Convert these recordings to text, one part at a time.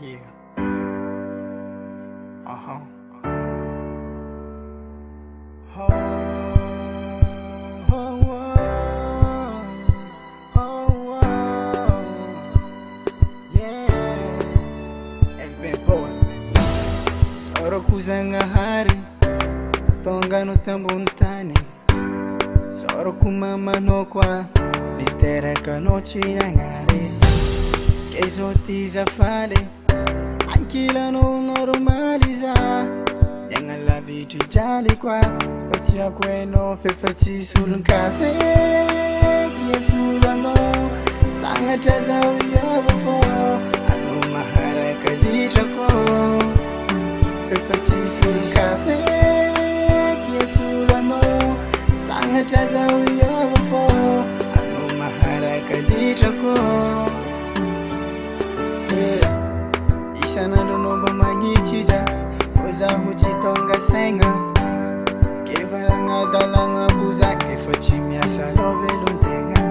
Yeah. Uh-huh. Oh, oh, oh, oh, yeah. El Bemboa. Soro kuzanga hari tonga no tambuntani. Soro kumama no kwa litereka no chirangare. Kezotiza fale ankila no normaliza. Nyanga la vita jali kwa otia kweno fefati sulun cafe. Yesu no sanga taza uyabo anu mahara kaditra ko fefati sulun cafe. Yesu no sanga taza uyabo anu mahara kaditra ko. Ishana dono magichiza oza huchitonga senga kevalanga dalanga buza efachimia salobe luntenga.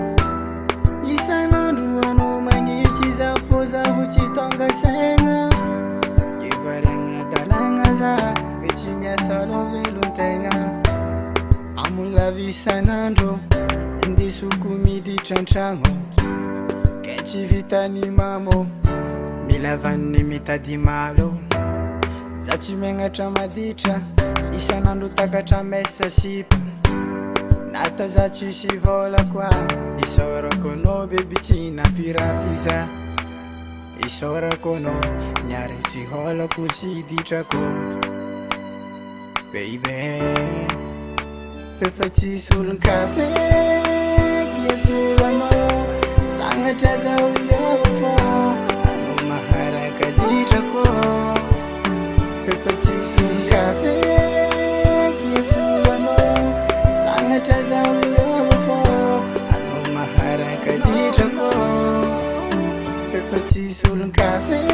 Ishana dono magichiza oza huchitonga senga kevalanga dalanga za efachimia salobe luntenga. Amula visanando indi sukumidi tranchango kechi vitani mamo milavani mitadi malo zachimenga tramaditra isanando takatra mesa sipa nata zachishivola kwa isora kono bebichina piraviza isora kono nyariti hola kuchiditra ko baby fefati sulun cafe. Yesu no sanga taza uyabo mahara kaditra ko fefati sulun cafe. Yesu no sanga taza uyabo mahara kaditra ko fefati sulun cafe.